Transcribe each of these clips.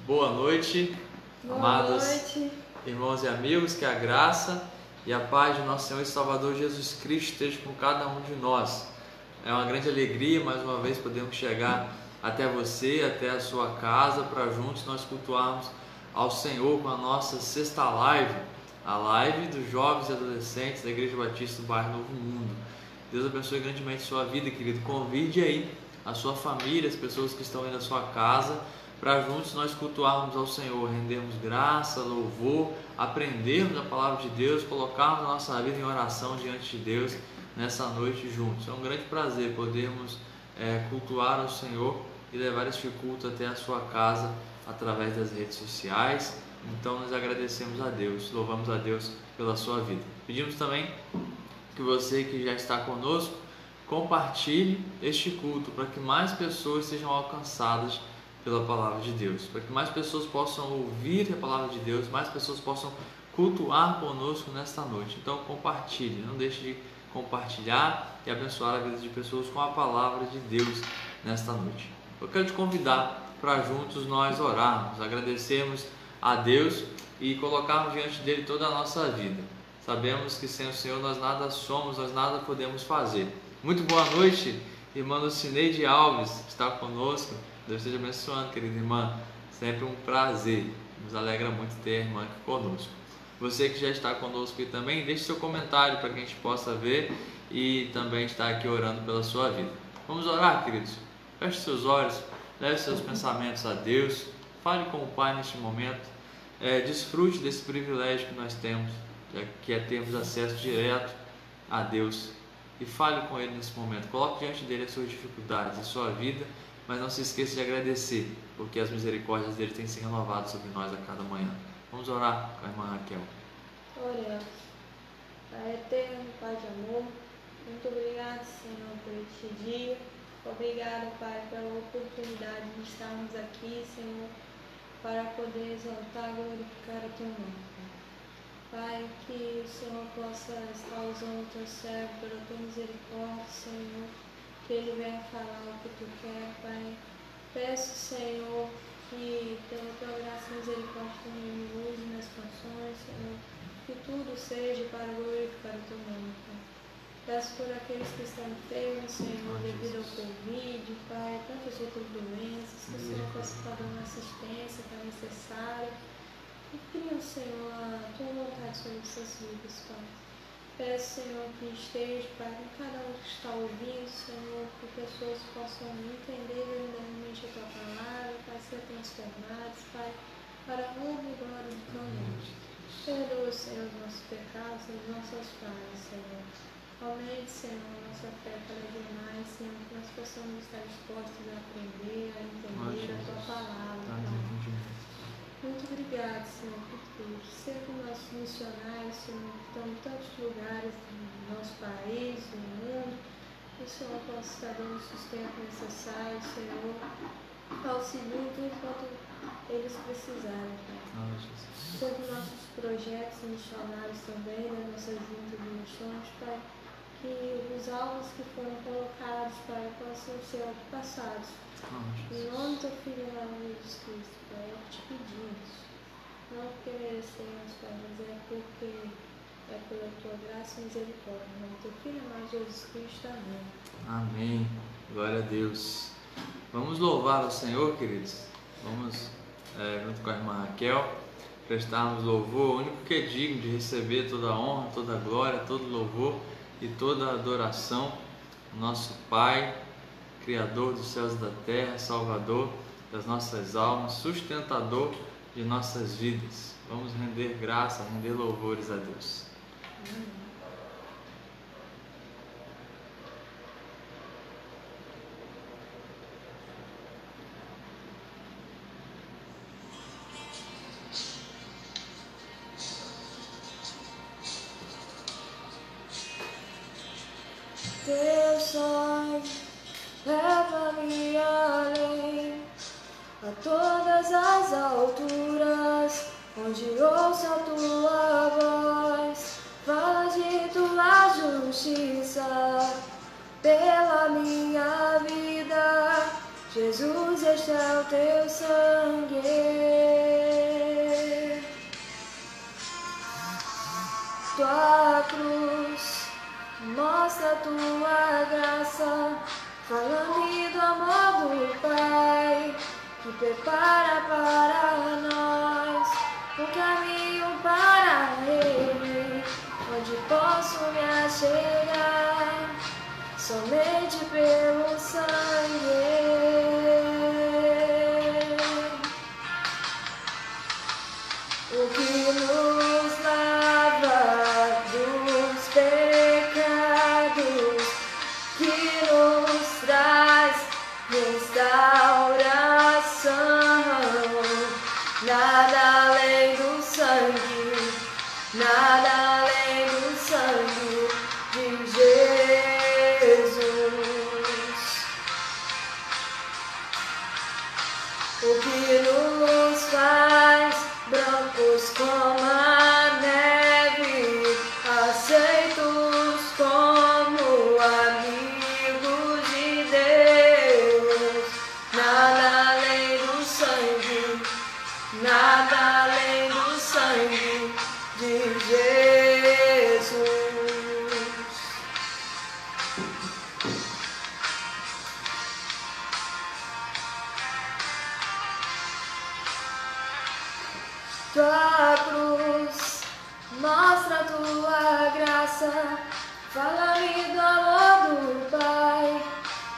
Boa noite, amados irmãos e amigos, que a graça e a paz de nosso Senhor e Salvador Jesus Cristo esteja com cada um de nós. É uma grande alegria, mais uma vez, podermos chegar até você, até a sua casa, para juntos nós cultuarmos ao Senhor com a nossa sexta live, a live dos jovens e adolescentes da Igreja Batista do Bairro Novo Mundo. Deus abençoe grandemente sua vida, querido. Convide aí a sua família, as pessoas que estão aí na sua casa, para juntos nós cultuarmos ao Senhor, rendermos graça, louvor, aprendermos a palavra de Deus, colocarmos a nossa vida em oração diante de Deus nessa noite juntos. É um grande prazer podermos cultuar ao Senhor e levar este culto até a sua casa através das redes sociais. Então nós agradecemos a Deus, louvamos a Deus pela sua vida. Pedimos também que você que já está conosco compartilhe este culto para que mais pessoas sejam alcançadas pela palavra de Deus, para que mais pessoas possam ouvir a palavra de Deus, mais pessoas possam cultuar conosco nesta noite. Então compartilhe, não deixe de compartilhar e abençoar a vida de pessoas com a palavra de Deus nesta noite. Eu quero te convidar para juntos nós orarmos, agradecermos a Deus e colocarmos diante dele toda a nossa vida. Sabemos que sem o Senhor nós nada somos, nós nada podemos fazer. Muito boa noite, irmã Lucineide Alves, que está conosco. Deus esteja abençoando, querida irmã. Sempre um prazer. Nos alegra muito ter a irmã aqui conosco. Você que já está conosco aqui também, deixe seu comentário para que a gente possa ver e também estar aqui orando pela sua vida. Vamos orar, queridos? Feche seus olhos, leve seus pensamentos a Deus. Fale com o Pai neste momento. Desfrute desse privilégio que nós temos, que é termos acesso direto a Deus. E fale com Ele nesse momento. Coloque diante dele as suas dificuldades, a sua vida, mas não se esqueça de agradecer, porque as misericórdias dele têm se renovado sobre nós a cada manhã. Vamos orar com a irmã Raquel. Oremos. Pai eterno, Pai de amor, muito obrigado, Senhor, por este dia. Obrigado, Pai, pela oportunidade de estarmos aqui, Senhor, para poder exaltar e glorificar o Teu nome. Pai, que o Senhor possa estar usando o Teu servo pela Tua misericórdia, Senhor, que Ele venha falar o que Tu quer, Pai. Peço, Senhor, que pela Tua graça e misericórdia Tu me use nas canções, Senhor, que tudo seja para glorificar o Teu nome, Pai. Peço por aqueles que estão enfermos, Senhor, devido ao Covid, Pai, tantas outras doenças, que o Senhor possa estar dando assistência que é necessária. E cria, Senhor, a Tua vontade sobre essas vidas, Pai. Peço, Senhor, que esteja, Pai, com cada um que está ouvindo, Senhor, que pessoas possam entender verdadeiramente a Tua palavra, Pai, ser transformadas, Pai, para a honra e glória do Teu nome. Perdoa, Senhor, os nossos pecados, as nossas falhas, Senhor. Aumente, Senhor, a nossa fé cada dia mais, Senhor, que nós possamos estar dispostos a aprender, a entender a Tua palavra, Pai. Muito obrigado, Senhor, por tudo. Ser com nossos missionários, Senhor, que estão em tantos lugares do nosso país, do mundo, que o Senhor possa estar dando o sustento necessário, Senhor, auxílio tudo quanto eles precisarem, Pai. Sobre nossos projetos missionários também, das nossas juntas de missões, Pai, que os alvos que foram colocados, Pai, possam ser ultrapassados. Em nome do Teu Filho amado Jesus Cristo, Pai, é o que te pedimos. Não porque merecemos, Pai, mas é porque é pela Tua graça e misericórdia. Em nome do Teu Filho amado Jesus Cristo, amém. Amém. Glória a Deus. Vamos louvar ao Senhor, queridos. Vamos, junto com a irmã Raquel, prestarmos louvor, o único que é digno de receber toda a honra, toda a glória, todo louvor e toda a adoração. Nosso Pai, Criador dos céus e da terra, Salvador das nossas almas, sustentador de nossas vidas. Vamos render graça, render louvores a Deus. Teu sonho leva-me além, a todas as alturas, onde ouço a Tua voz, fala de Tua justiça, pela minha vida, Jesus, este é o teu sangue. Tua cruz mostra a tua graça, fala-me do amor do Pai, que prepara para nós um caminho para Ele, onde posso me achegar somente pelo sangue. O que nos lava dos pecados, que nos traz restauração. Nada além do sangue, nada além do sangue de Jesus. O que nos faz brancos como a neve, aceitos como amigos de Deus. Nada além do sangue, nada além do sangue de Jesus. Tua cruz mostra a tua graça, fala-me do amor do Pai,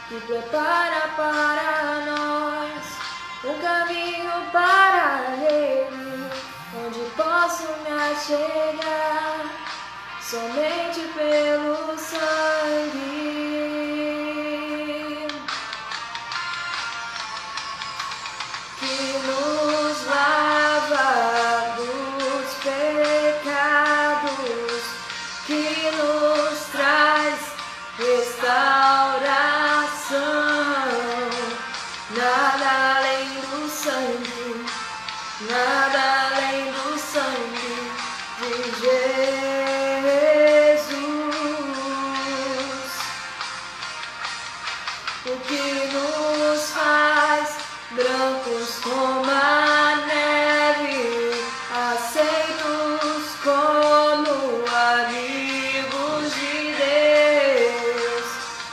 que prepara para nós um caminho para Ele, onde posso me achegar somente pelo sangue. Que nos lava dos pecados, que nos traz restauração. Nada além do sangue, nada além do sangue de Jesus. O que nos faz brancos como a neve, aceitos como amigos de Deus.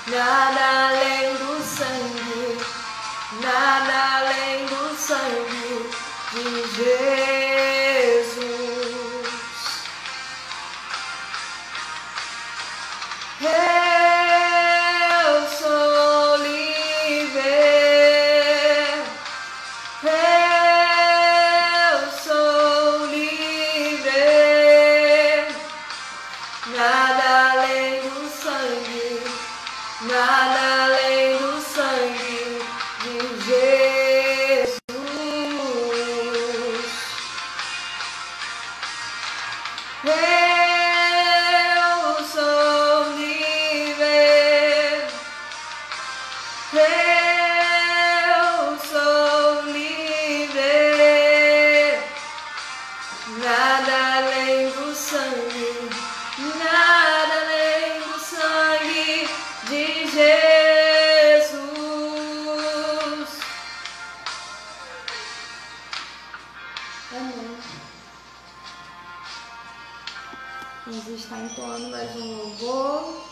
Nada além do sangue, nada além do sangue de Jesus. Eu sou livre. Eu sou livre, nada além do sangue, nada além do sangue de Jesus. Eu sou livre. Eu sou livre, nada além do sangue, nada além do sangue de Jesus. Amém. Vamos estar entoando mais um louvor.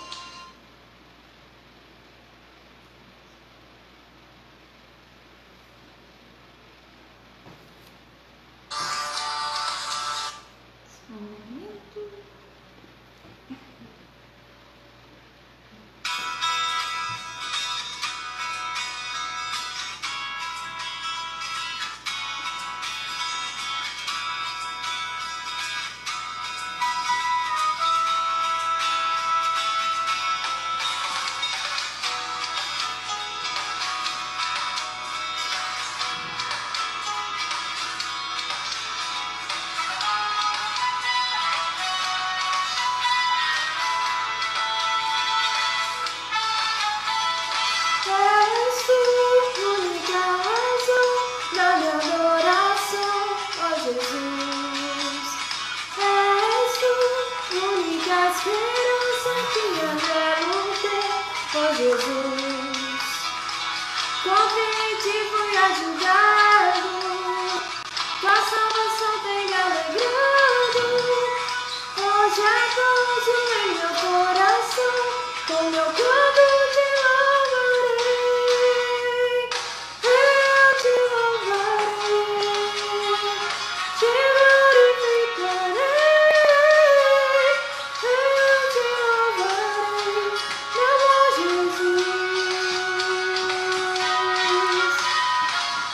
convite fui ajudado, tua salvação tem me alegrado. Hoje é gozo em meu coração, com meu canto te louvarei. Eu te louvarei, te glorificarei. Eu te louvarei, meu bom Jesus.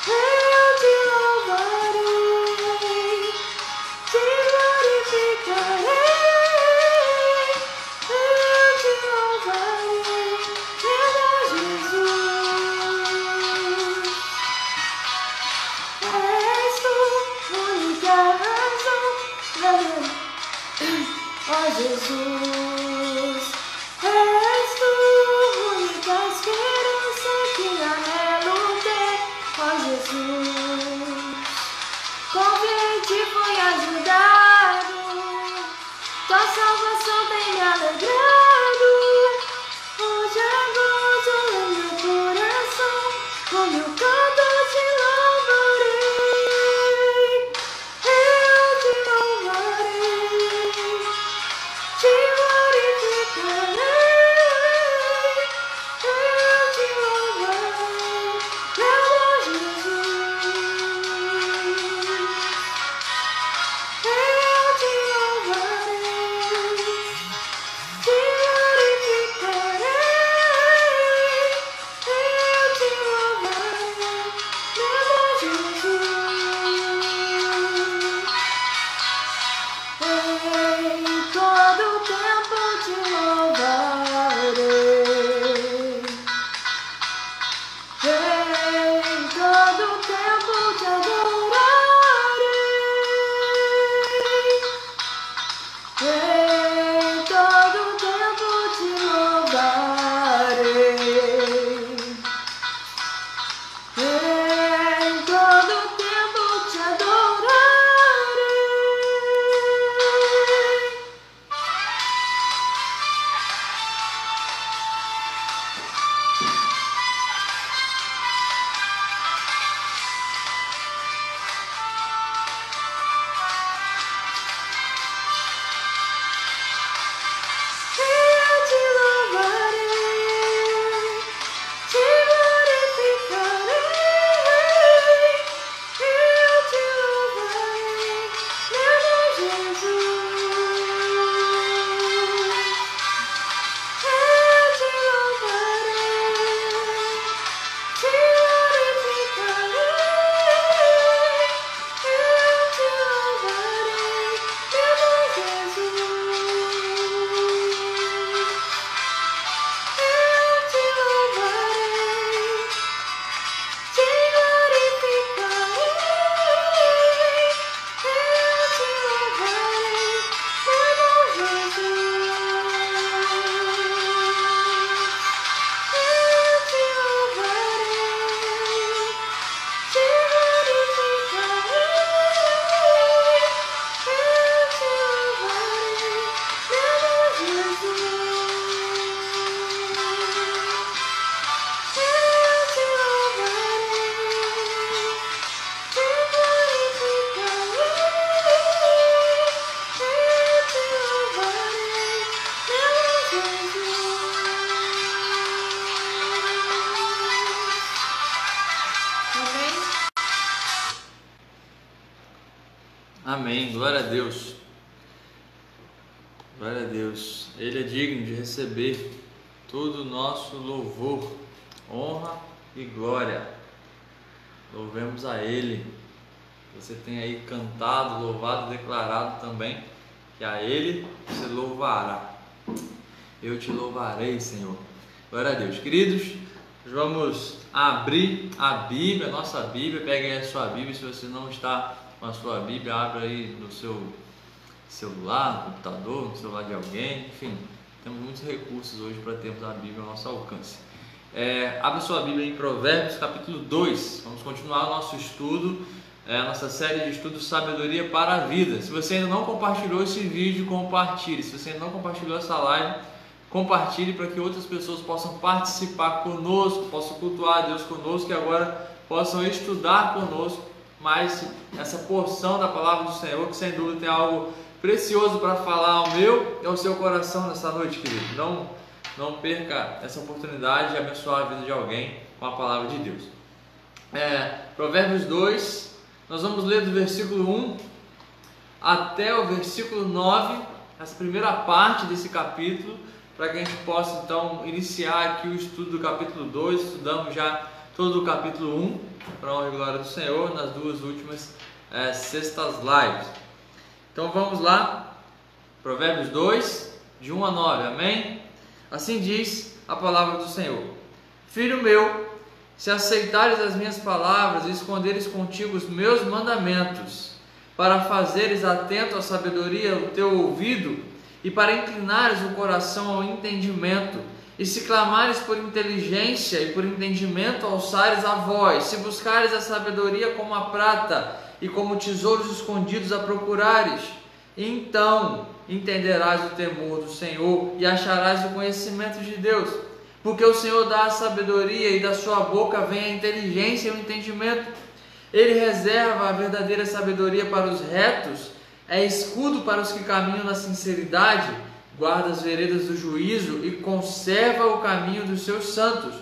Eu te louvarei, te glorificarei. Eu te louvarei, meu bom Jesus. És tu única razão da minha. Ó Jesus, és tu única esperança que anelo ter. Ó Jesus, convite fui ajudado, tua salvação tem me alegrado. Hoje é gozo em meu coração, com meu canto te louvarei. Eu te louvarei, te glorificarei. Eu te louvarei, meu bom Jesus. Eu te louvarei, te glorificarei. Eu te louvarei, meu bom Jesus. Em todo tempo te louvarei. Em todo tempo te adorarei. Em todo tempo te louvarei. Em todo tempo te adorarei. Eu te louvarei, te glorificarei. Eu te louvarei, meu bom Jesus. Eu te louvarei, te glorificarei. Eu te louvarei, meu bom Jesus. Eu te louvarei, te glorificarei. Eu te louvarei, meu bom Jesus. Eu te louvarei, te glorificarei. Eu te louvarei, meu bom Jesus. Eu te louvarei, te glorificarei. Eu te louvarei, meu Jesus. Amém? Amém. Glória a Deus. Glória a Deus. Ele é digno de receber todo o nosso louvor, honra e glória. Louvemos a Ele. Você tem aí cantado, louvado, declarado também que a Ele se louvará. Eu te louvarei, Senhor. Glória a Deus. Queridos, nós vamos abrir a Bíblia, a nossa Bíblia. Pegue aí a sua Bíblia. Se você não está com a sua Bíblia, abra aí no seu celular, no computador, no celular de alguém. Enfim, temos muitos recursos hoje para termos a Bíblia ao nosso alcance. Abra sua Bíblia em Provérbios capítulo 2. Vamos continuar o nosso estudo, a nossa série de estudos Sabedoria para a Vida. Se você ainda não compartilhou esse vídeo, compartilhe. Se você ainda não compartilhou essa live, compartilhe para que outras pessoas possam participar conosco, possam cultuar a Deus conosco e agora possam estudar conosco mais essa porção da palavra do Senhor, que sem dúvida tem algo precioso para falar ao meu e ao seu coração nessa noite, querido. Não perca essa oportunidade de abençoar a vida de alguém com a palavra de Deus. Provérbios 2, nós vamos ler do versículo 1 até o versículo 9, essa primeira parte desse capítulo, para que a gente possa então iniciar aqui o estudo do capítulo 2. Estudamos já todo o capítulo 1, para a honra e glória do Senhor, nas duas últimas sextas lives. Então vamos lá, Provérbios 2, de 1 a 9, amém? Assim diz a palavra do Senhor: Filho meu, se aceitares as minhas palavras e esconderes contigo os meus mandamentos, para fazeres atento à sabedoria o teu ouvido, e para inclinares o coração ao entendimento, e se clamares por inteligência e por entendimento alçares a voz, se buscares a sabedoria como a prata e como tesouros escondidos a procurares, então entenderás o temor do Senhor e acharás o conhecimento de Deus, porque o Senhor dá a sabedoria e da sua boca vem a inteligência e o entendimento. Ele reserva a verdadeira sabedoria para os retos, é escudo para os que caminham na sinceridade, guarda as veredas do juízo e conserva o caminho dos seus santos.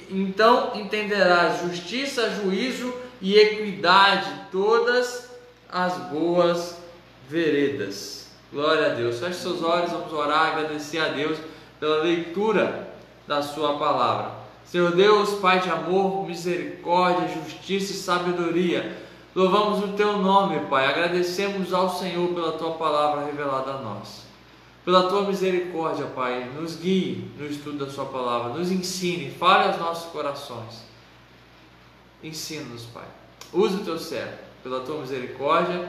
Então entenderás justiça, juízo e equidade, todas as boas veredas. Glória a Deus. Feche seus olhos, vamos orar, agradecer a Deus pela leitura da sua palavra. Senhor Deus, Pai de amor, misericórdia, justiça e sabedoria, louvamos o Teu nome, Pai. Agradecemos ao Senhor pela Tua palavra revelada a nós. Pela Tua misericórdia, Pai, nos guie no estudo da Sua palavra, nos ensine, fale aos nossos corações. Ensina-nos, Pai. Use o Teu servo, pela Tua misericórdia,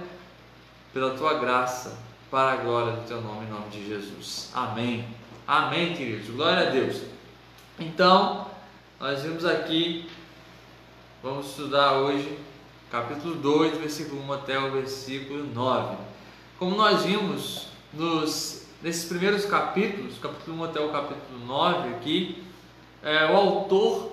pela Tua graça, para a glória do Teu nome, em nome de Jesus. Amém. Amém, queridos. Glória a Deus. Então, nós vimos aqui, vamos estudar hoje capítulo 2, versículo 1 até o versículo 9. Como nós vimos nesses primeiros capítulos, capítulo 1 até o capítulo 9 aqui, o autor,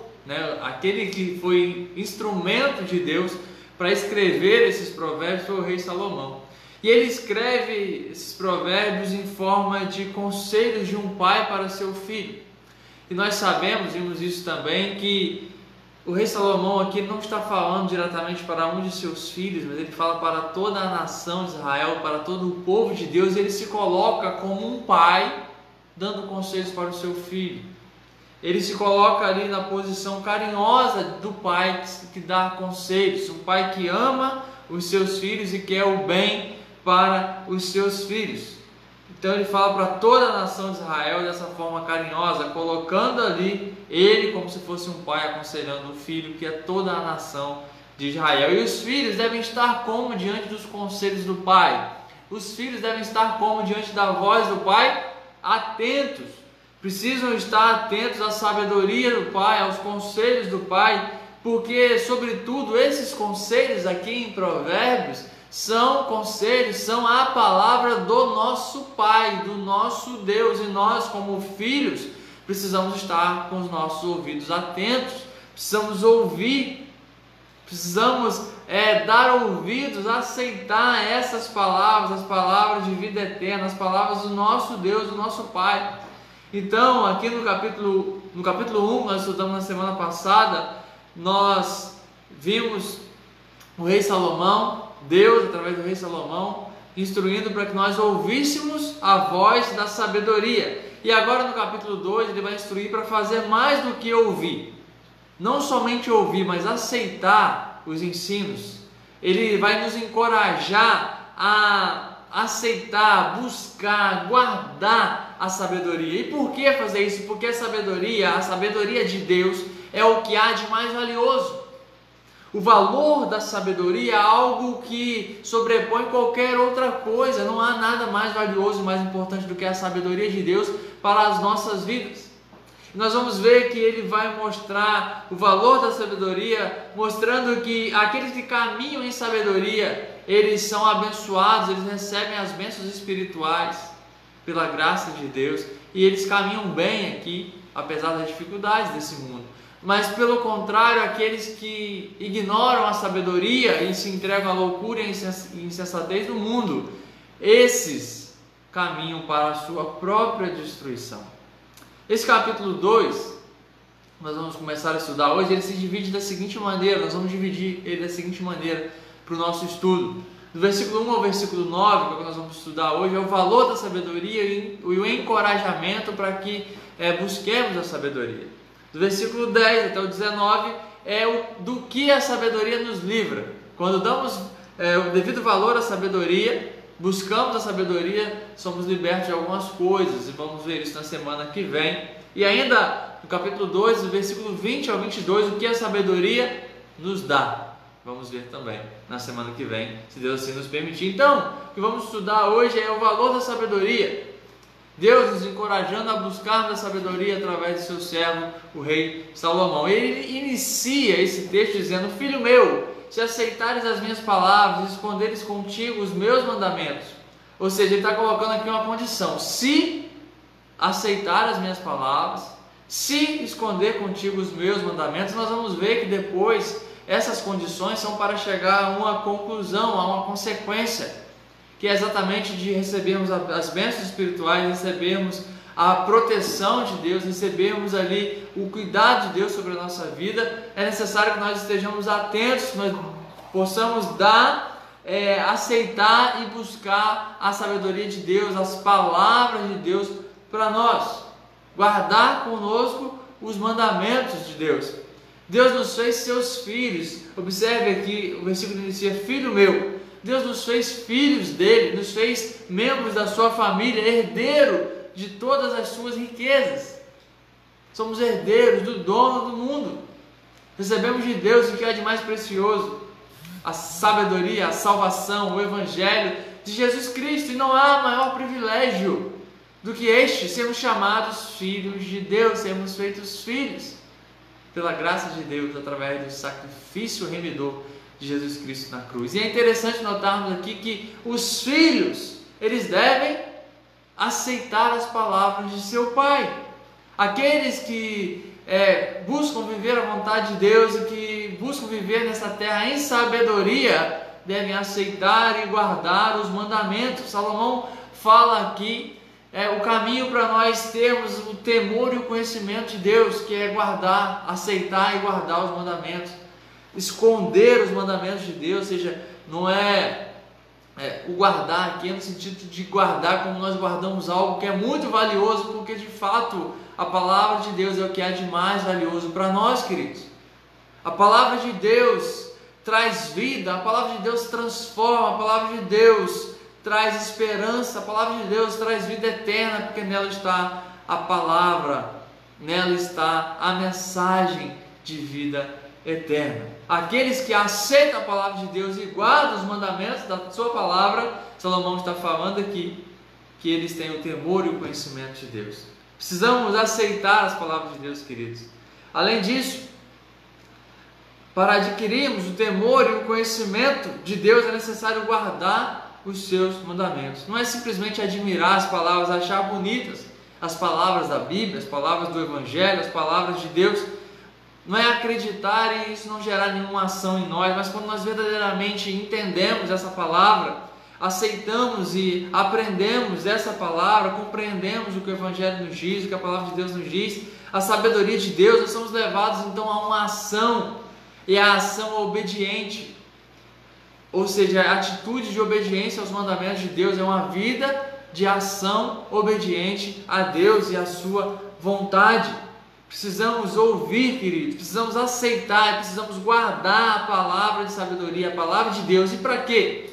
aquele que foi instrumento de Deus para escrever esses provérbios foi o rei Salomão. E ele escreve esses provérbios em forma de conselhos de um pai para seu filho. E nós sabemos, vimos isso também, que o rei Salomão aqui não está falando diretamente para um de seus filhos, mas ele fala para toda a nação de Israel, para todo o povo de Deus. Ele se coloca como um pai dando conselhos para o seu filho. Ele se coloca ali na posição carinhosa do pai que dá conselhos, um pai que ama os seus filhos e quer o bem para os seus filhos. Então ele fala para toda a nação de Israel dessa forma carinhosa, colocando ali ele como se fosse um pai aconselhando o filho, que é toda a nação de Israel. E os filhos devem estar como diante dos conselhos do pai? Os filhos devem estar como diante da voz do pai? Atentos. Precisam estar atentos à sabedoria do pai, aos conselhos do pai, porque sobretudo esses conselhos aqui em Provérbios são conselhos, são a palavra do nosso Pai, do nosso Deus, e nós como filhos precisamos estar com os nossos ouvidos atentos, precisamos ouvir, precisamos dar ouvidos, aceitar essas palavras, as palavras de vida eterna, as palavras do nosso Deus, do nosso Pai. Então aqui no capítulo 1, nós estudamos na semana passada, nós vimos o rei Salomão, Deus, através do rei Salomão, instruindo para que nós ouvíssemos a voz da sabedoria. E agora no capítulo 2 ele vai instruir para fazer mais do que ouvir. Não somente ouvir, mas aceitar os ensinos. Ele vai nos encorajar a aceitar, buscar, guardar a sabedoria. E por que fazer isso? Porque a sabedoria de Deus é o que há de mais valioso. O valor da sabedoria é algo que sobrepõe qualquer outra coisa. Não há nada mais valioso e mais importante do que a sabedoria de Deus para as nossas vidas. E nós vamos ver que ele vai mostrar o valor da sabedoria, mostrando que aqueles que caminham em sabedoria, eles são abençoados, eles recebem as bênçãos espirituais. pela graça de Deus, e eles caminham bem aqui, apesar das dificuldades desse mundo. Mas pelo contrário, aqueles que ignoram a sabedoria e se entregam à loucura e insensatez do mundo, esses caminham para a sua própria destruição. Esse capítulo 2, nós vamos começar a estudar hoje, ele se divide da seguinte maneira, nós vamos dividir ele da seguinte maneira para o nosso estudo. Do versículo 1 ao versículo 9, que é o que nós vamos estudar hoje, é o valor da sabedoria e o encorajamento para que busquemos a sabedoria. Do versículo 10 até o 19 é do que a sabedoria nos livra. Quando damos o devido valor à sabedoria, buscamos a sabedoria, somos libertos de algumas coisas, e vamos ver isso na semana que vem. E ainda no capítulo 2, do versículo 20 ao 22, o que a sabedoria nos dá. Vamos ver também na semana que vem, se Deus assim nos permitir. Então, o que vamos estudar hoje é o valor da sabedoria. Deus nos encorajando a buscarmos a sabedoria através de seu servo, o rei Salomão. Ele inicia esse texto dizendo: Filho meu, se aceitares as minhas palavras e esconderes contigo os meus mandamentos. Ou seja, ele está colocando aqui uma condição: se aceitar as minhas palavras, se esconder contigo os meus mandamentos. Nós vamos ver que depois essas condições são para chegar a uma conclusão, a uma consequência, que é exatamente de recebermos as bênçãos espirituais, recebermos a proteção de Deus, recebermos ali o cuidado de Deus sobre a nossa vida. É necessário que nós estejamos atentos, que nós possamos aceitar e buscar a sabedoria de Deus, as palavras de Deus para nós, guardar conosco os mandamentos de Deus. Deus nos fez seus filhos. Observe aqui, o versículo inicia: Filho meu. Deus nos fez filhos dele, nos fez membros da sua família, herdeiro de todas as suas riquezas. Somos herdeiros do dono do mundo. Recebemos de Deus o que há de mais precioso: a sabedoria, a salvação, o evangelho de Jesus Cristo. E não há maior privilégio do que este, sermos chamados filhos de Deus, sermos feitos filhos pela graça de Deus, através do sacrifício remidor de Jesus Cristo na cruz. E é interessante notarmos aqui que os filhos, eles devem aceitar as palavras de seu pai. Aqueles que buscam viver a vontade de Deus e que buscam viver nessa terra em sabedoria, devem aceitar e guardar os mandamentos. Salomão fala aqui o caminho para nós termos o temor e o conhecimento de Deus, que é guardar, aceitar e guardar os mandamentos. Esconder os mandamentos de Deus, ou seja, não é o guardar aqui no sentido de guardar como nós guardamos algo que é muito valioso, porque de fato a palavra de Deus é o que há de mais valioso para nós, queridos. A palavra de Deus traz vida, a palavra de Deus transforma, a palavra de Deus traz esperança, a palavra de Deus traz vida eterna, porque nela está a palavra, nela está a mensagem de vida eterna. Aqueles que aceitam a palavra de Deus e guardam os mandamentos da sua palavra, Salomão está falando aqui que eles têm o temor e o conhecimento de Deus. Precisamos aceitar as palavras de Deus, queridos. Além disso, para adquirirmos o temor e o conhecimento de Deus, é necessário guardar os seus mandamentos. Não é simplesmente admirar as palavras, achar bonitas as palavras da Bíblia, as palavras do Evangelho, as palavras de Deus. Não é acreditar e isso não gerar nenhuma ação em nós, mas quando nós verdadeiramente entendemos essa palavra, aceitamos e aprendemos essa palavra, compreendemos o que o Evangelho nos diz, o que a palavra de Deus nos diz, a sabedoria de Deus, nós somos levados então a uma ação, e a ação obediente. Ou seja, a atitude de obediência aos mandamentos de Deus é uma vida de ação obediente a Deus e à sua vontade. Precisamos ouvir, queridos, precisamos aceitar, precisamos guardar a palavra de sabedoria, a palavra de Deus. E para quê?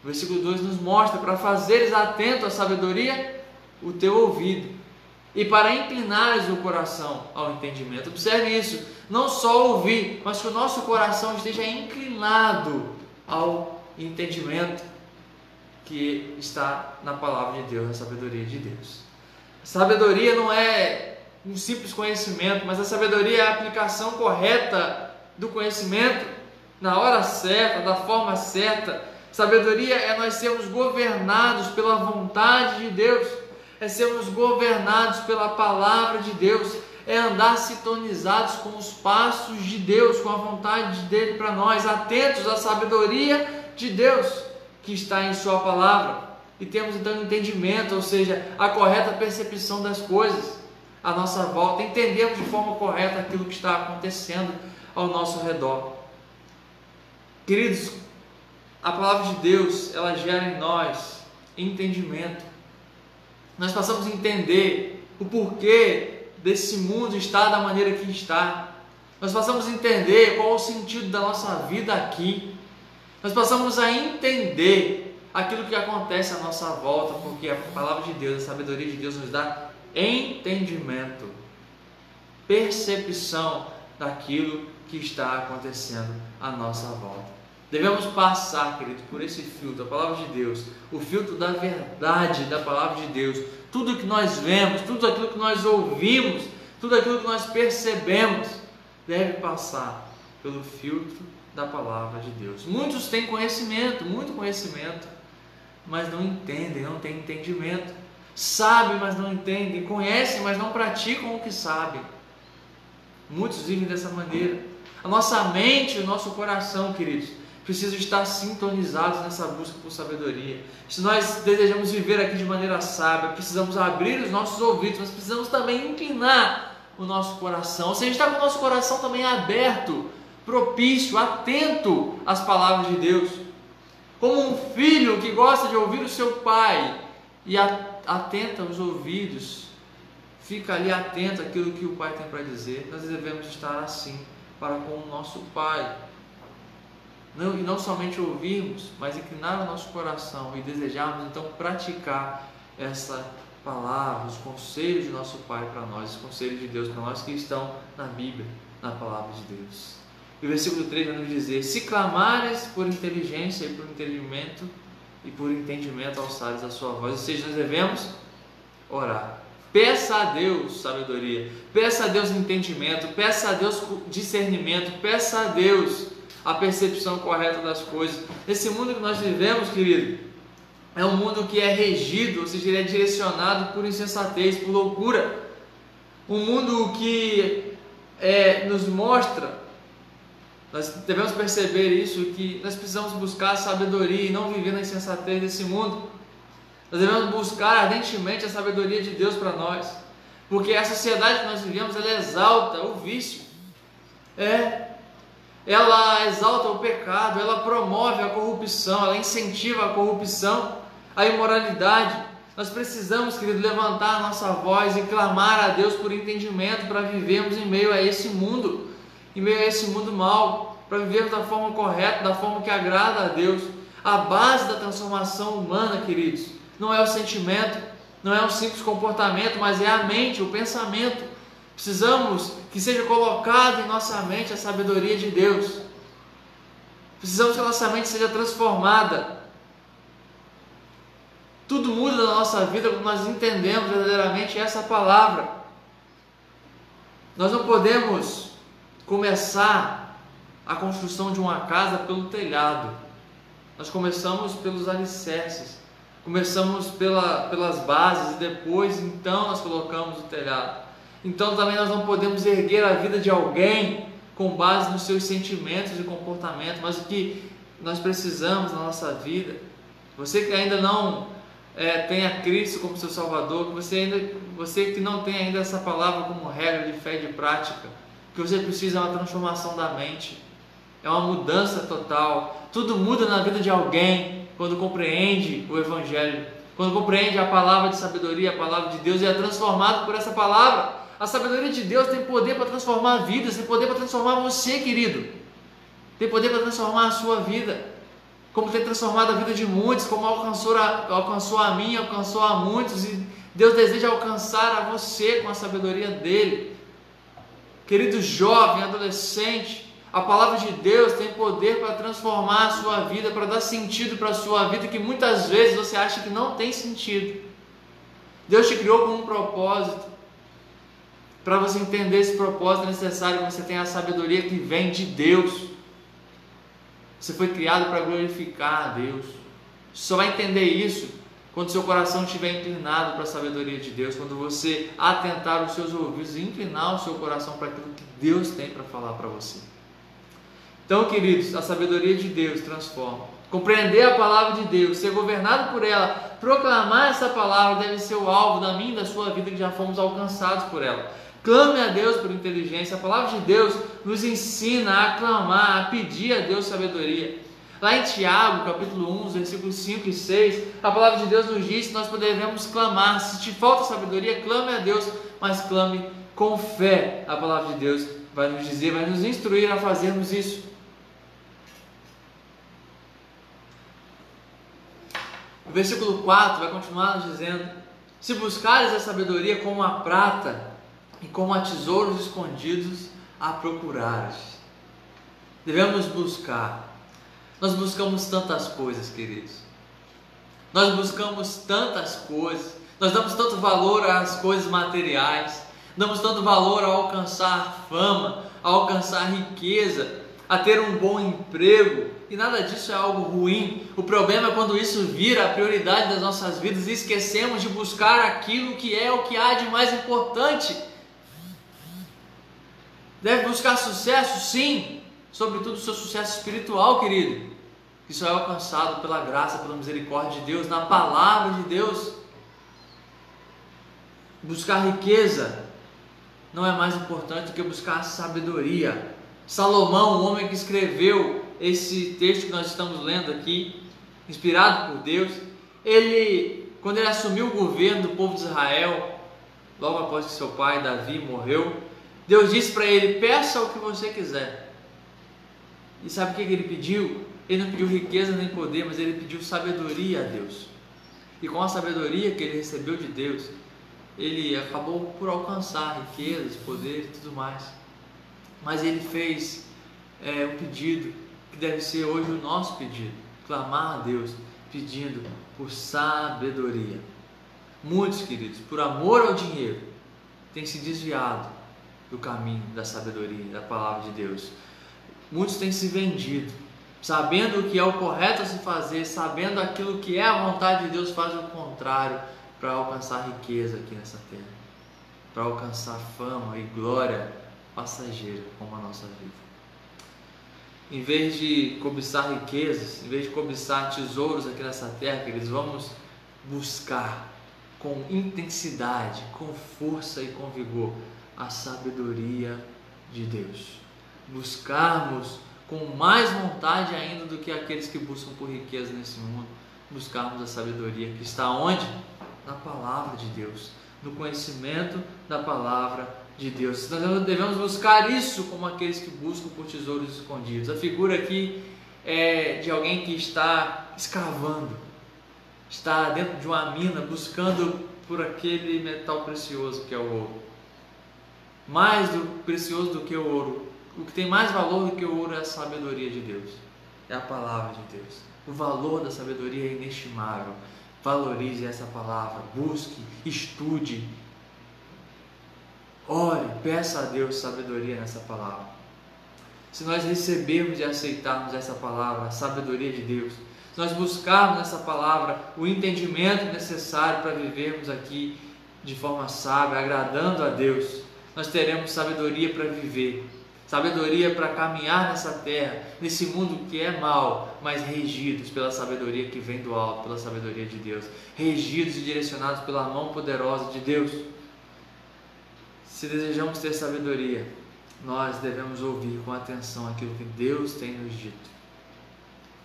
O versículo 2 nos mostra: para fazeres atento à sabedoria o teu ouvido, e para inclinares o coração ao entendimento. Observe isso, não só ouvir, mas que o nosso coração esteja inclinado ao entendimento que está na palavra de Deus, na sabedoria de Deus. A sabedoria não é um simples conhecimento, mas a sabedoria é a aplicação correta do conhecimento na hora certa, da forma certa. Sabedoria é nós sermos governados pela vontade de Deus. é sermos governados pela palavra de Deus, é andar sintonizados com os passos de Deus, com a vontade dele para nós, atentos à sabedoria de Deus que está em sua palavra, e temos então entendimento, ou seja, a correta percepção das coisas à nossa volta, entendemos de forma correta aquilo que está acontecendo ao nosso redor. Queridos, a palavra de Deus, ela gera em nós entendimento. Nós passamos a entender o porquê desse mundo estar da maneira que está. Nós passamos a entender qual é o sentido da nossa vida aqui. Nós passamos a entender aquilo que acontece à nossa volta, porque a palavra de Deus, a sabedoria de Deus nos dá entendimento, percepção daquilo que está acontecendo à nossa volta. Devemos passar, querido, por esse filtro, a palavra de Deus, o filtro da verdade da palavra de Deus. Tudo que nós vemos, tudo aquilo que nós ouvimos, tudo aquilo que nós percebemos, deve passar pelo filtro da palavra de Deus. Muitos têm conhecimento, muito conhecimento, mas não entendem, não têm entendimento. Sabem, mas não entendem. Conhecem, mas não praticam o que sabem. Muitos vivem dessa maneira. A nossa mente, o nosso coração, queridos, precisam estar sintonizados nessa busca por sabedoria. Se nós desejamos viver aqui de maneira sábia, precisamos abrir os nossos ouvidos, mas precisamos também inclinar o nosso coração. Ou seja, estar com o nosso coração também aberto, propício, atento às palavras de Deus. Como um filho que gosta de ouvir o seu pai e atenta os ouvidos, fica ali atento àquilo que o pai tem para dizer. Nós devemos estar assim para com o nosso pai. E não somente ouvirmos, mas inclinar o nosso coração e desejarmos então praticar essa palavra, os conselhos de nosso Pai para nós, os conselhos de Deus para nós que estão na Bíblia, na palavra de Deus. E o versículo 3 vai nos dizer: se clamares por inteligência e por entendimento e por entendimento alçares a sua voz. Ou seja, nós devemos orar. Peça a Deus sabedoria, peça a Deus entendimento, peça a Deus discernimento, peça a Deus a percepção correta das coisas. Esse mundo que nós vivemos, querido, é um mundo que é regido, ou seja, ele é direcionado por insensatez, por loucura. Um mundo que nos mostra, nós devemos perceber isso, que nós precisamos buscar a sabedoria e não viver na insensatez desse mundo. Nós devemos buscar ardentemente a sabedoria de Deus para nós, porque a sociedade que nós vivemos, ela exalta o vício, ela exalta o pecado, ela promove a corrupção, ela incentiva a corrupção, a imoralidade. Nós precisamos, querido, levantar a nossa voz e clamar a Deus por entendimento para vivermos em meio a esse mundo, em meio a esse mundo mau, para vivermos da forma correta, da forma que agrada a Deus. A base da transformação humana, queridos, não é o sentimento, não é um simples comportamento, mas é a mente, o pensamento. Precisamos que seja colocado em nossa mente a sabedoria de Deus. Precisamos que a nossa mente seja transformada. Tudo muda na nossa vida quando nós entendemos verdadeiramente essa palavra. Nós não podemos começar a construção de uma casa pelo telhado. Nós começamos pelos alicerces, começamos pelas bases e depois então nós colocamos o telhado. Então também nós não podemos erguer a vida de alguém com base nos seus sentimentos e comportamentos, mas o que nós precisamos na nossa vida, você que ainda não tem a Cristo como seu Salvador, você que não tem ainda essa palavra como regra de fé e de prática, que você precisa é uma transformação da mente, é uma mudança total. Tudo muda na vida de alguém quando compreende o Evangelho, quando compreende a palavra de sabedoria, a palavra de Deus, e é transformado por essa palavra. A sabedoria de Deus tem poder para transformar vidas, tem poder para transformar você, querido, tem poder para transformar a sua vida, como tem transformado a vida de muitos, como alcançou a mim, alcançou a muitos, e Deus deseja alcançar a você com a sabedoria dele. Querido jovem, adolescente, a palavra de Deus tem poder para transformar a sua vida, para dar sentido para a sua vida, que muitas vezes você acha que não tem sentido. Deus te criou com um propósito. Para você entender esse propósito, é necessário que você tenha a sabedoria que vem de Deus. Você foi criado para glorificar a Deus. Você só vai entender isso quando seu coração estiver inclinado para a sabedoria de Deus, quando você atentar os seus ouvidos e inclinar o seu coração para aquilo que Deus tem para falar para você. Então, queridos, a sabedoria de Deus transforma. Compreender a palavra de Deus, ser governado por ela, proclamar essa palavra deve ser o alvo da minha e da sua vida, que já fomos alcançados por ela. Clame a Deus por inteligência. A palavra de Deus nos ensina a clamar, a pedir a Deus sabedoria. Lá em Tiago, capítulo 1, versículos 5 e 6, a palavra de Deus nos diz que nós devemos clamar. Se te falta sabedoria, clame a Deus, mas clame com fé. A palavra de Deus vai nos dizer, vai nos instruir a fazermos isso. O versículo 4 vai continuar nos dizendo: se buscares a sabedoria como a prata e como a tesouros escondidos, a procurares. Devemos buscar. Nós buscamos tantas coisas, queridos. Nós buscamos tantas coisas. Nós damos tanto valor às coisas materiais. Damos tanto valor a alcançar fama, a alcançar riqueza, a ter um bom emprego. E nada disso é algo ruim. O problema é quando isso vira a prioridade das nossas vidas e esquecemos de buscar aquilo que é o que há de mais importante. Deve buscar sucesso? Sim. Sobretudo o seu sucesso espiritual, querido. Isso é alcançado pela graça, pela misericórdia de Deus, na palavra de Deus. Buscar riqueza não é mais importante do que buscar sabedoria. Salomão, o homem que escreveu esse texto que nós estamos lendo aqui, inspirado por Deus, quando ele assumiu o governo do povo de Israel, logo após que seu pai Davi morreu, Deus disse para ele: peça o que você quiser. E sabe o que ele pediu? Ele não pediu riqueza nem poder, mas ele pediu sabedoria a Deus. E com a sabedoria que ele recebeu de Deus, ele acabou por alcançar riquezas, poder e tudo mais. Mas ele fez o pedido que deve ser hoje o nosso pedido: clamar a Deus pedindo por sabedoria. Muitos, queridos, por amor ao dinheiro, têm se desviado do caminho da sabedoria, da palavra de Deus. Muitos têm se vendido, sabendo o que é o correto a se fazer, sabendo aquilo que é a vontade de Deus, fazem o contrário para alcançar riqueza aqui nessa terra, para alcançar fama e glória passageira como a nossa vida. Em vez de cobiçar riquezas, em vez de cobiçar tesouros aqui nessa terra, queridos, vamos buscar com intensidade, com força e com vigor a sabedoria de Deus. Buscarmos com mais vontade ainda do que aqueles que buscam por riqueza nesse mundo, buscarmos a sabedoria que está onde? Na palavra de Deus, no conhecimento da palavra de Deus. Nós devemos buscar isso como aqueles que buscam por tesouros escondidos. A figura aqui é de alguém que está escavando, está dentro de uma mina buscando por aquele metal precioso que é o ouro. Mais precioso do que o ouro, o que tem mais valor do que o ouro é a sabedoria de Deus, é a palavra de Deus. O valor da sabedoria é inestimável. Valorize essa palavra, busque, estude, ore, peça a Deus sabedoria nessa palavra. Se nós recebermos e aceitarmos essa palavra, a sabedoria de Deus, se nós buscarmos nessa palavra o entendimento necessário para vivermos aqui de forma sábia, agradando a Deus, nós teremos sabedoria para viver, sabedoria para caminhar nessa terra, nesse mundo que é mau, mas regidos pela sabedoria que vem do alto, pela sabedoria de Deus, regidos e direcionados pela mão poderosa de Deus. Se desejamos ter sabedoria, nós devemos ouvir com atenção aquilo que Deus tem nos dito.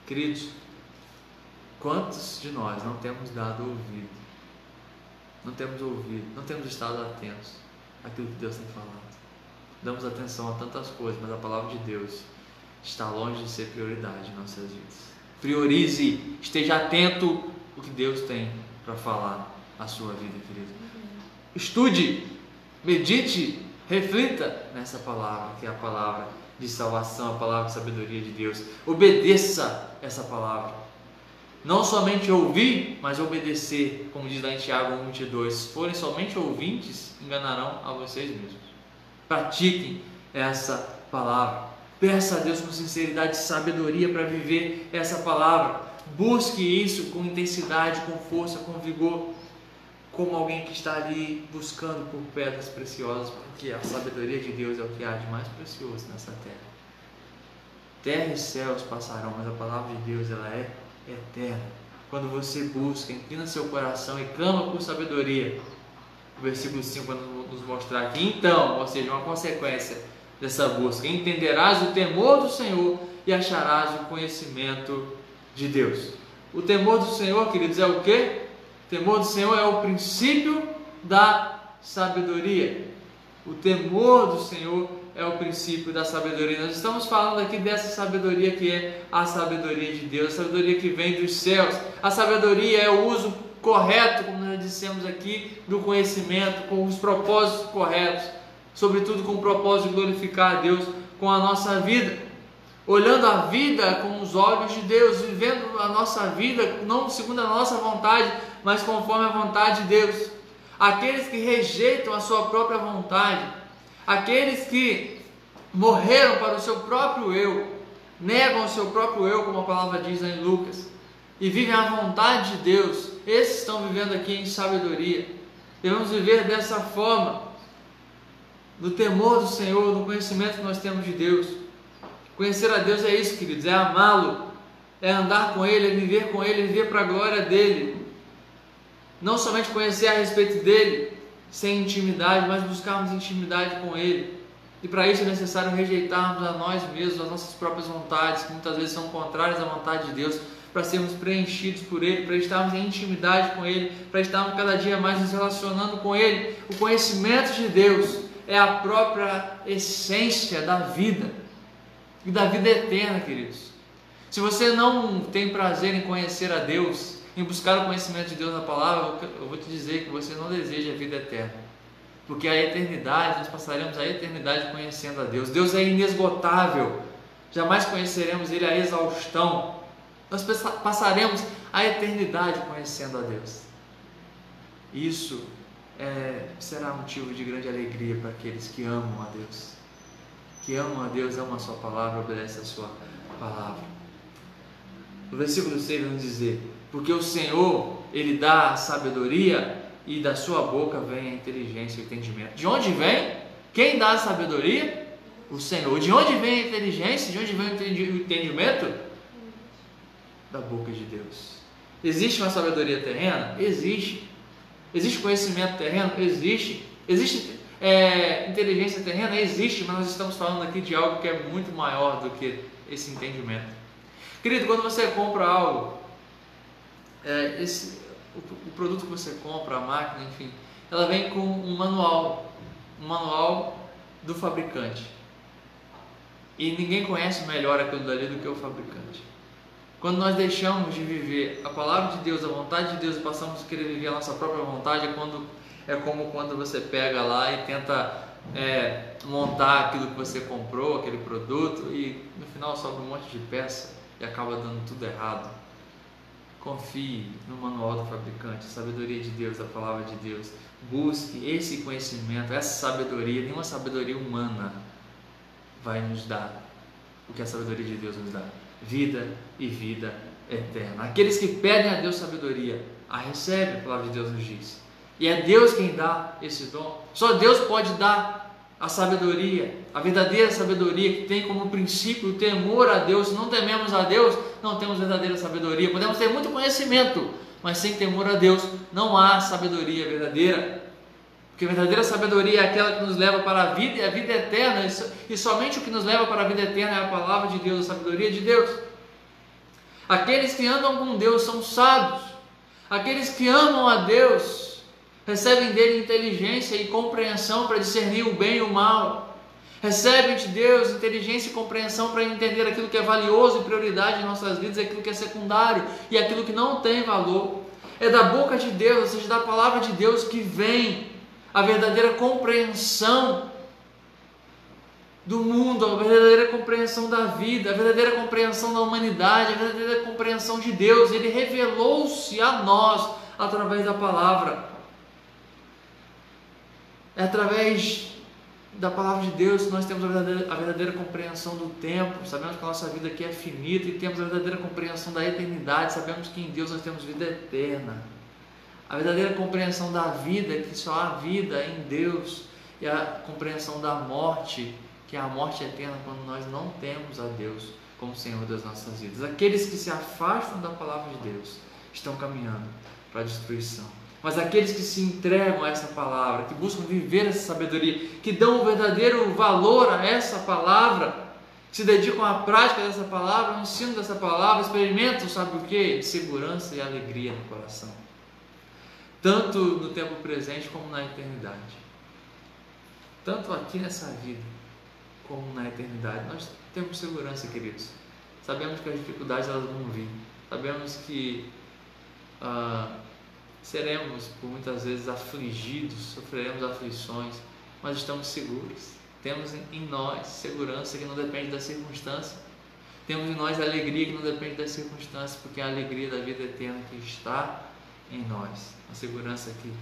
Queridos, quantos de nós não temos dado ouvido? Não temos ouvido, não temos estado atentos àquilo que Deus tem falado. Damos atenção a tantas coisas, mas a palavra de Deus está longe de ser prioridade em nossas vidas. Priorize, esteja atento ao que Deus tem para falar à sua vida, querido. Estude, medite, reflita nessa palavra, que é a palavra de salvação, a palavra de sabedoria de Deus. Obedeça essa palavra. Não somente ouvir, mas obedecer, como diz lá em Tiago 1:22. Se forem somente ouvintes, enganarão a vocês mesmos. Pratiquem essa palavra. Peça a Deus com sinceridade e sabedoria para viver essa palavra. Busque isso com intensidade, com força, com vigor, como alguém que está ali buscando por pedras preciosas, porque a sabedoria de Deus é o que há de mais precioso nessa terra. Terra e céus passarão, mas a palavra de Deus, ela é eterna. Quando você busca, inclina seu coração e clama por sabedoria, o versículo 5 vai nos mostrar que então, ou seja, uma consequência dessa busca, entenderás o temor do Senhor e acharás o conhecimento de Deus. O temor do Senhor, queridos, é o quê? O temor do Senhor é o princípio da sabedoria. O temor do Senhor é o princípio da sabedoria. Nós estamos falando aqui dessa sabedoria que é a sabedoria de Deus, a sabedoria que vem dos céus. A sabedoria é o uso correto, como nós dissemos aqui, do conhecimento, com os propósitos corretos, sobretudo com o propósito de glorificar a Deus com a nossa vida, olhando a vida com os olhos de Deus, vivendo a nossa vida não segundo a nossa vontade, mas conforme a vontade de Deus. Aqueles que rejeitam a sua própria vontade, aqueles que morreram para o seu próprio eu, negam o seu próprio eu, como a palavra diz em Lucas, e vivem a vontade de Deus, esses estão vivendo aqui em sabedoria. Devemos viver dessa forma, no temor do Senhor, no conhecimento que nós temos de Deus. Conhecer a Deus é isso, queridos, é amá-lo, é andar com Ele, é viver com Ele, viver para a glória dEle. Não somente conhecer a respeito dEle, sem intimidade, mas buscarmos intimidade com Ele. E para isso é necessário rejeitarmos a nós mesmos, as nossas próprias vontades, que muitas vezes são contrárias à vontade de Deus, para sermos preenchidos por Ele, para estarmos em intimidade com Ele, para estarmos cada dia mais nos relacionando com Ele. O conhecimento de Deus é a própria essência da vida, e da vida eterna, queridos. Se você não tem prazer em conhecer a Deus, em buscar o conhecimento de Deus na palavra, eu vou te dizer que você não deseja a vida eterna, porque a eternidade, nós passaremos a eternidade conhecendo a Deus. Deus é inesgotável, jamais conheceremos Ele a exaustão. Nós passaremos a eternidade conhecendo a Deus. Isso será motivo de grande alegria para aqueles que amam a Deus, que amam a Deus, amam a sua palavra, obedecem a sua palavra. No versículo 6 vamos dizer: porque o Senhor, Ele dá a sabedoria, e da sua boca vem a inteligência e o entendimento. De onde vem? Quem dá a sabedoria? O Senhor. De onde vem a inteligência? De onde vem o entendimento? Da boca de Deus. Existe uma sabedoria terrena? Existe. Existe conhecimento terreno? Existe. Existe inteligência terrena? Existe, mas nós estamos falando aqui de algo que é muito maior do que esse entendimento. Querido, quando você compra algo, o produto que você compra, a máquina, enfim, ela vem com um manual do fabricante. E ninguém conhece melhor aquilo dali do que o fabricante. Quando nós deixamos de viver a palavra de Deus, a vontade de Deus, e passamos a querer viver a nossa própria vontade, é como quando você pega lá e tenta montar aquilo que você comprou, aquele produto, e no final sobra um monte de peça e acaba dando tudo errado. Confie no manual do fabricante, a sabedoria de Deus, a palavra de Deus. Busque esse conhecimento, essa sabedoria. Nenhuma sabedoria humana vai nos dar o que a sabedoria de Deus nos dá: vida e vida eterna. Aqueles que pedem a Deus sabedoria, a recebem, a palavra de Deus nos diz. E é Deus quem dá esse dom. Só Deus pode dar a sabedoria, a verdadeira sabedoria, que tem como princípio o temor a Deus. Se não tememos a Deus, não temos verdadeira sabedoria. Podemos ter muito conhecimento, mas sem temor a Deus não há sabedoria verdadeira. Porque a verdadeira sabedoria é aquela que nos leva para a vida e a vida eterna, e somente o que nos leva para a vida eterna é a palavra de Deus, a sabedoria de Deus. Aqueles que andam com Deus são sábios. Aqueles que amam a Deus recebem dele inteligência e compreensão para discernir o bem e o mal. Recebem de Deus inteligência e compreensão para entender aquilo que é valioso e prioridade em nossas vidas, aquilo que é secundário e aquilo que não tem valor. É da boca de Deus, ou seja, da palavra de Deus, que vem a verdadeira compreensão do mundo, a verdadeira compreensão da vida, a verdadeira compreensão da humanidade, a verdadeira compreensão de Deus. Ele revelou-se a nós através da palavra. É através da palavra de Deus, nós temos a verdadeira compreensão do tempo, sabemos que a nossa vida aqui é finita e temos a verdadeira compreensão da eternidade, sabemos que em Deus nós temos vida eterna. A verdadeira compreensão da vida é que só há vida em Deus, e a compreensão da morte, que é a morte eterna quando nós não temos a Deus como Senhor das nossas vidas. Aqueles que se afastam da palavra de Deus estão caminhando para a destruição. Mas aqueles que se entregam a essa palavra, que buscam viver essa sabedoria, que dão o verdadeiro valor a essa palavra, que se dedicam à prática dessa palavra, ao ensino dessa palavra, experimentam, sabe o que? Segurança e alegria no coração. Tanto no tempo presente como na eternidade. Tanto aqui nessa vida, como na eternidade. Nós temos segurança, queridos. Sabemos que as dificuldades elas vão vir. Sabemos que seremos por muitas vezes afligidos, sofreremos aflições, mas estamos seguros. Temos em nós segurança que não depende da circunstância. Temos em nós alegria que não depende das circunstâncias, porque é a alegria da vida eterna que está em nós. A segurança que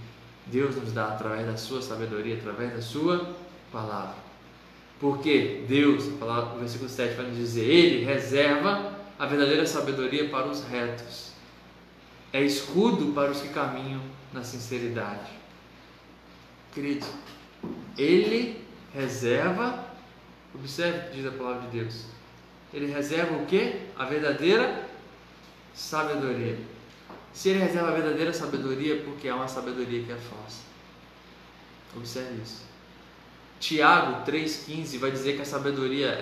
Deus nos dá através da sua sabedoria, através da sua palavra. Porque Deus, o versículo 7 vai nos dizer, Ele reserva a verdadeira sabedoria para os retos. É escudo para os que caminham na sinceridade. Queridos, Ele reserva, observe o que diz a palavra de Deus, Ele reserva o que? A verdadeira sabedoria. Se Ele reserva a verdadeira sabedoria, porque é uma sabedoria que é falsa. Observe isso. Tiago 3,15 vai dizer que essa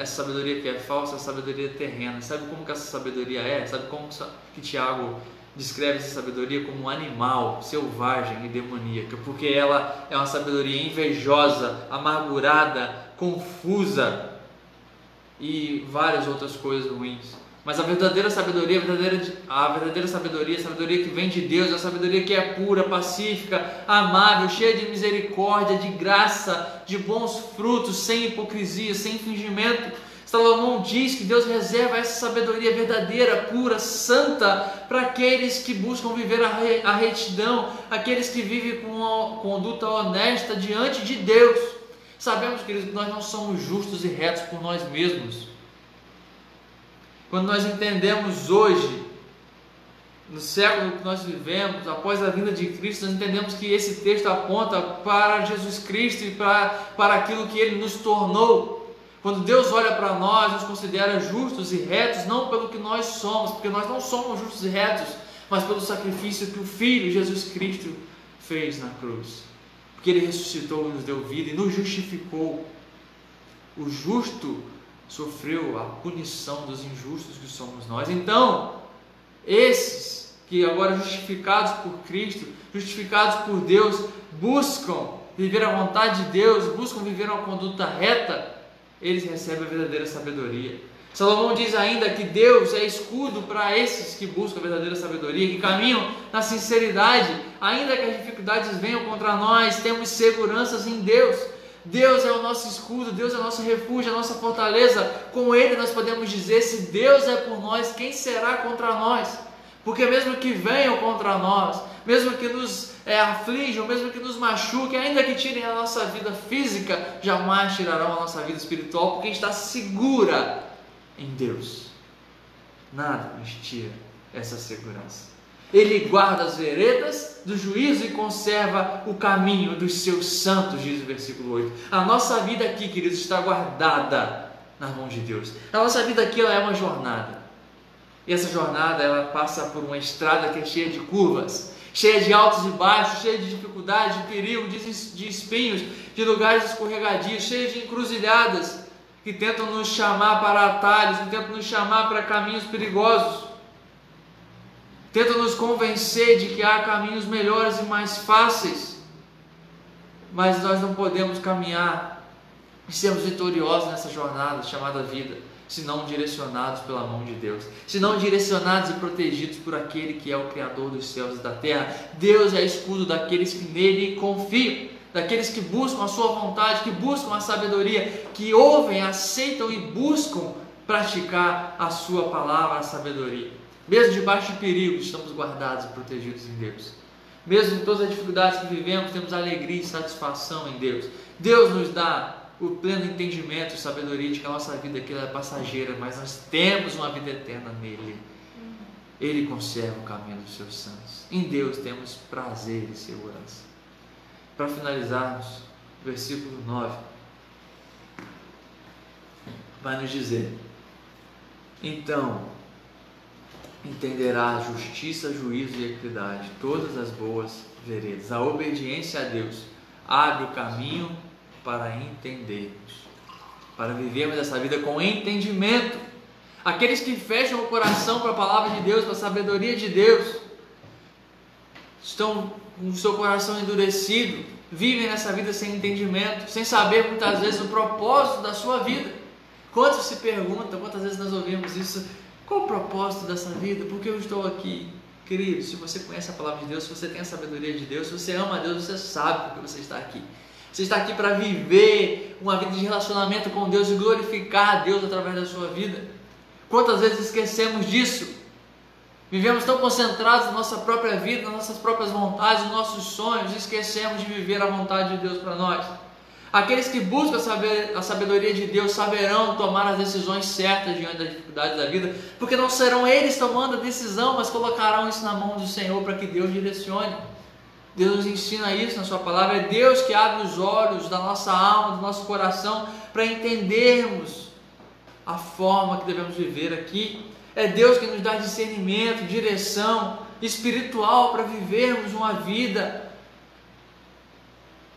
sabedoria que é falsa, é a sabedoria terrena. Sabe como que essa sabedoria é? Sabe como que Tiago descreve essa sabedoria? Como um animal selvagem e demoníaca, porque ela é uma sabedoria invejosa, amargurada, confusa e várias outras coisas ruins. Mas a verdadeira sabedoria, a sabedoria que vem de Deus, a sabedoria que é pura, pacífica, amável, cheia de misericórdia, de graça, de bons frutos, sem hipocrisia, sem fingimento. Salomão diz que Deus reserva essa sabedoria verdadeira, pura, santa, para aqueles que buscam viver a retidão, aqueles que vivem com uma conduta honesta diante de Deus. Sabemos, queridos, que nós não somos justos e retos por nós mesmos. Quando nós entendemos hoje, no século que nós vivemos, após a vinda de Cristo, nós entendemos que esse texto aponta para Jesus Cristo e para aquilo que Ele nos tornou. Quando Deus olha para nós, nos considera justos e retos, não pelo que nós somos, porque nós não somos justos e retos, mas pelo sacrifício que o Filho, Jesus Cristo, fez na cruz. Porque Ele ressuscitou e nos deu vida e nos justificou. O justo sofreu a punição dos injustos que somos nós. Então, esses que agora justificados por Cristo, justificados por Deus, buscam viver a vontade de Deus, buscam viver uma conduta reta, eles recebem a verdadeira sabedoria. Salomão diz ainda que Deus é escudo para esses que buscam a verdadeira sabedoria, que caminham na sinceridade, ainda que as dificuldades venham contra nós, temos seguranças em Deus. Deus é o nosso escudo, Deus é o nosso refúgio, a nossa fortaleza. Com Ele nós podemos dizer, se Deus é por nós, quem será contra nós? Porque mesmo que venham contra nós, mesmo que nos aflijam, mesmo que nos machuquem, ainda que tirem a nossa vida física, jamais tirarão a nossa vida espiritual, porque está segura em Deus. Nada nos tira essa segurança. Ele guarda as veredas do juízo e conserva o caminho dos seus santos, diz o versículo 8. A nossa vida aqui, queridos, está guardada nas mãos de Deus. A nossa vida aqui ela é uma jornada. E essa jornada ela passa por uma estrada que é cheia de curvas, cheia de altos e baixos, cheia de dificuldades, de perigo, de espinhos, de lugares escorregadios, cheia de encruzilhadas que tentam nos chamar para atalhos, que tentam nos chamar para caminhos perigosos. Tenta nos convencer de que há caminhos melhores e mais fáceis, mas nós não podemos caminhar e sermos vitoriosos nessa jornada chamada vida, se não direcionados pela mão de Deus, se não direcionados e protegidos por aquele que é o Criador dos céus e da terra. Deus é escudo daqueles que nele confiam, daqueles que buscam a sua vontade, que buscam a sabedoria, que ouvem, aceitam e buscam praticar a sua palavra, a sabedoria. Mesmo debaixo de perigo, estamos guardados e protegidos em Deus. Mesmo em todas as dificuldades que vivemos, temos alegria e satisfação em Deus. Deus nos dá o pleno entendimento e sabedoria de que a nossa vida aqui é passageira, mas nós temos uma vida eterna nele. Ele conserva o caminho dos seus santos. Em Deus temos prazer e segurança. Para finalizarmos, versículo 9 vai nos dizer: então entenderá a justiça, juízo e equidade, todas as boas veredas. A obediência a Deus abre o caminho para entendermos, para vivermos essa vida com entendimento. Aqueles que fecham o coração para a palavra de Deus, para a sabedoria de Deus, estão com o seu coração endurecido, vivem nessa vida sem entendimento, sem saber muitas vezes o propósito da sua vida. Quantos se perguntam, quantas vezes nós ouvimos isso: qual o propósito dessa vida? Por que eu estou aqui? Querido, se você conhece a palavra de Deus, se você tem a sabedoria de Deus, se você ama a Deus, você sabe por que você está aqui. Você está aqui para viver uma vida de relacionamento com Deus e glorificar a Deus através da sua vida. Quantas vezes esquecemos disso? Vivemos tão concentrados na nossa própria vida, nas nossas próprias vontades, nos nossos sonhos, e esquecemos de viver a vontade de Deus para nós. Aqueles que buscam a sabedoria de Deus saberão tomar as decisões certas diante das dificuldades da vida, porque não serão eles tomando a decisão, mas colocarão isso na mão do Senhor para que Deus direcione. Deus nos ensina isso na sua palavra. É Deus que abre os olhos da nossa alma, do nosso coração, para entendermos a forma que devemos viver aqui. É Deus que nos dá discernimento, direção espiritual para vivermos uma vida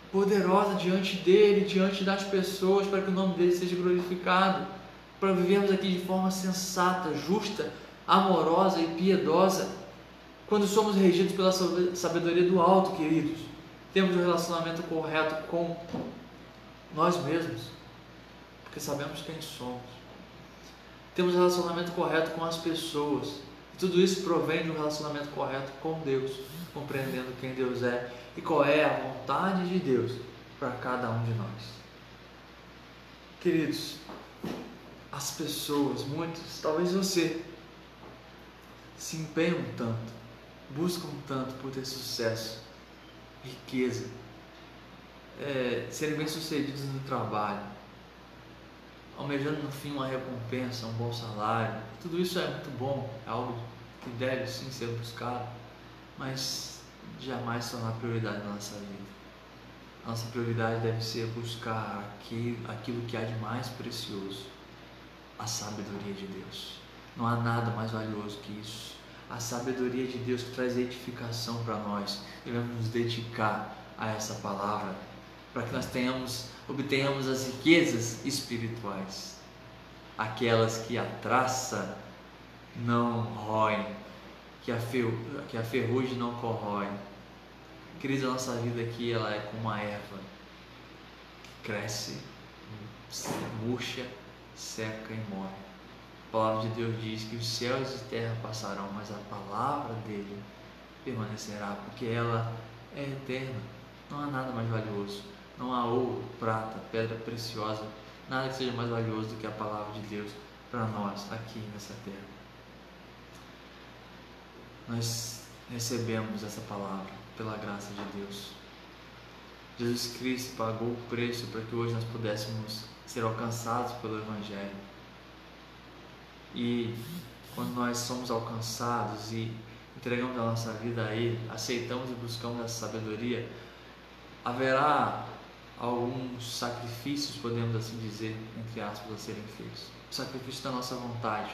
poderosa diante dele, diante das pessoas, para que o nome dele seja glorificado, para vivermos aqui de forma sensata, justa, amorosa e piedosa. Quando somos regidos pela sabedoria do alto, queridos, temos um relacionamento correto com nós mesmos, porque sabemos quem somos. Temos um relacionamento correto com as pessoas, e tudo isso provém de um relacionamento correto com Deus, compreendendo quem Deus é e qual é a vontade de Deus para cada um de nós. Queridos, as pessoas, muitos, talvez você, se empenham tanto, buscam tanto por ter sucesso, riqueza, serem bem-sucedidos no trabalho, almejando no fim uma recompensa, um bom salário. Tudo isso é muito bom, é algo que deve sim ser buscado, mas jamais tornar prioridade na nossa vida. A nossa prioridade deve ser buscar aquilo que há de mais precioso, a sabedoria de Deus. Não há nada mais valioso que isso. A sabedoria de Deus que traz edificação para nós. Devemos nos dedicar a essa palavra para que nós obtenhamos as riquezas espirituais, aquelas que a traça não rói, que a ferrugem não corrói. Queridos, a nossa vida aqui ela é como uma erva, cresce, murcha, seca e morre. A palavra de Deus diz que os céus e a terra passarão, mas a palavra dele permanecerá, porque ela é eterna. Não há nada mais valioso, não há ouro, prata, pedra preciosa, nada que seja mais valioso do que a palavra de Deus para nós aqui nessa terra. Nós recebemos essa palavra pela graça de Deus. Jesus Cristo pagou o preço para que hoje nós pudéssemos ser alcançados pelo Evangelho. E quando nós somos alcançados e entregamos a nossa vida a Ele, aceitamos e buscamos essa sabedoria, haverá alguns sacrifícios, podemos assim dizer, entre aspas, a serem feitos. O sacrifício da nossa vontade,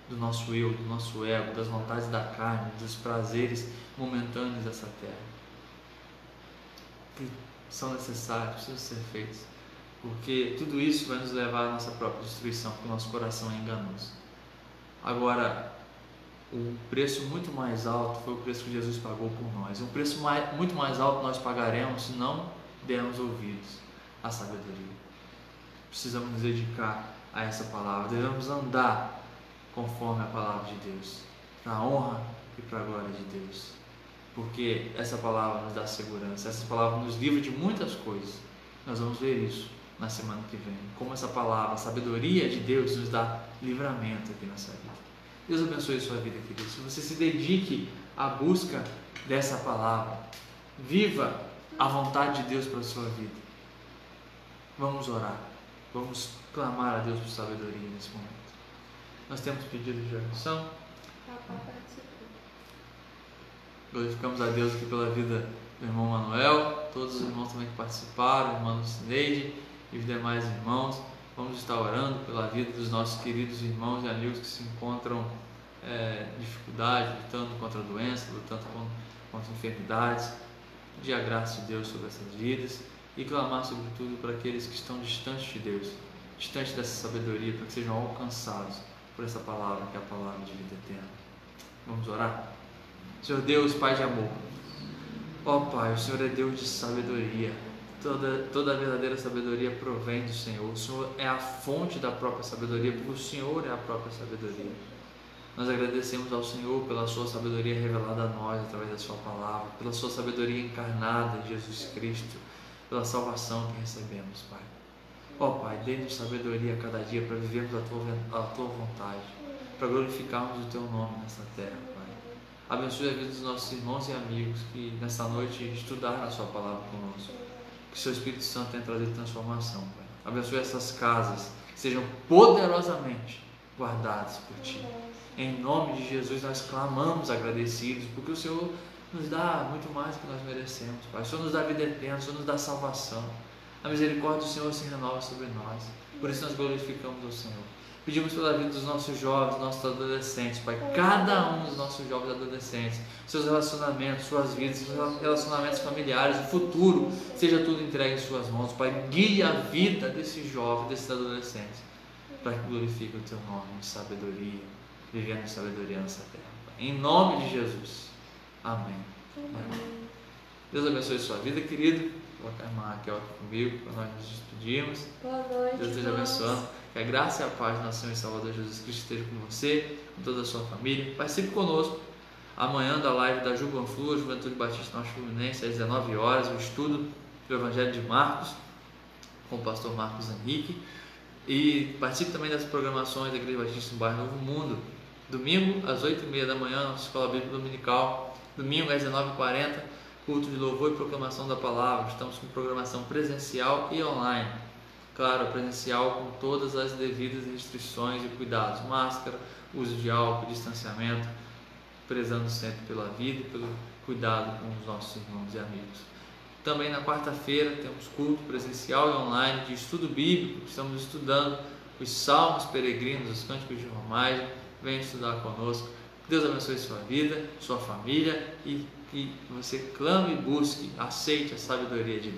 do nosso eu, do nosso ego, das vontades da carne, dos prazeres momentâneos dessa terra, que são necessários, precisam ser feitos, porque tudo isso vai nos levar à nossa própria destruição, porque o nosso coração é enganoso. Agora, o preço muito mais alto foi o preço que Jesus pagou por nós. Um preço muito mais alto nós pagaremos se não dermos ouvidos à sabedoria. Precisamos nos dedicar a essa palavra. Devemos andar conforme a palavra de Deus, para a honra e para a glória de Deus. Porque essa palavra nos dá segurança, essa palavra nos livra de muitas coisas. Nós vamos ver isso na semana que vem. Como essa palavra, a sabedoria de Deus nos dá livramento aqui nessa vida. Deus abençoe a sua vida, querido. Se você se dedique à busca dessa palavra, viva a vontade de Deus para a sua vida. Vamos orar. Vamos clamar a Deus por sabedoria nesse momento. Nós temos pedido de oração. Glorificamos a Deus aqui pela vida do irmão Manuel, todos os irmãos também que participaram, o irmão Cineide e os demais irmãos. Vamos estar orando pela vida dos nossos queridos irmãos e amigos que se encontram em dificuldade, lutando contra a doença, lutando contra enfermidades. Pedir a graça de Deus sobre essas vidas e clamar sobretudo para aqueles que estão distantes de Deus, distantes dessa sabedoria, para que sejam alcançados por essa palavra, que é a palavra de vida eterna. Vamos orar? Senhor Deus, Pai de amor, ó Pai, o Senhor é Deus de sabedoria. Toda a verdadeira sabedoria provém do Senhor. O Senhor é a fonte da própria sabedoria, porque o Senhor é a própria sabedoria. Nós agradecemos ao Senhor pela sua sabedoria revelada a nós através da sua palavra, pela sua sabedoria encarnada em Jesus Cristo, pela salvação que recebemos, Pai. Ó Pai, dê-nos sabedoria a cada dia para vivermos a tua vontade, para glorificarmos o teu nome nessa terra, Pai. Abençoe a vida dos nossos irmãos e amigos que nessa noite estudaram a sua palavra conosco. Que o seu Espírito Santo tenha trazido transformação, Pai. Abençoe essas casas, que sejam poderosamente guardadas por Ti. Em nome de Jesus nós clamamos agradecidos, porque o Senhor nos dá muito mais do que nós merecemos, Pai. O Senhor nos dá vida eterna, o Senhor nos dá salvação. A misericórdia do Senhor se renova sobre nós. Por isso nós glorificamos ao Senhor. Pedimos pela vida dos nossos jovens, dos nossos adolescentes, Pai. Cada um dos nossos jovens e adolescentes, seus relacionamentos, suas vidas, seus relacionamentos familiares, o futuro, seja tudo entregue em suas mãos, Pai. Guie a vida desses jovens, desses adolescentes, para que glorifique o Teu nome em sabedoria, vivendo em sabedoria nessa terra, Pai. Em nome de Jesus. Amém. Amém. Deus abençoe sua vida, querido. Vou colocar a irmã Raquel aqui comigo para nós nos despedirmos. Boa noite. Deus esteja abençoando. Que a graça e a paz do nosso Senhor e Salvador Jesus Cristo esteja com você, com toda a sua família. Participe conosco amanhã da live da Jubanflu, Juventude Batista Norte Fluminense, às 19 horas, o estudo do Evangelho de Marcos, com o pastor Marcos Henrique. E participe também das programações da Igreja Batista no Bairro Novo Mundo. Domingo, às 8h30 da manhã, nossa Escola Bíblica Dominical. Domingo, às 19h40, culto de louvor e proclamação da palavra. Estamos com programação presencial e online. Claro, presencial com todas as devidas restrições e cuidados. Máscara, uso de álcool, distanciamento, prezando sempre pela vida e pelo cuidado com os nossos irmãos e amigos. Também na quarta-feira temos culto presencial e online de estudo bíblico. Estamos estudando os salmos peregrinos, os cânticos de romagem. Venha estudar conosco. Deus abençoe sua vida, sua família e que você clame e busque, aceite a sabedoria de Deus.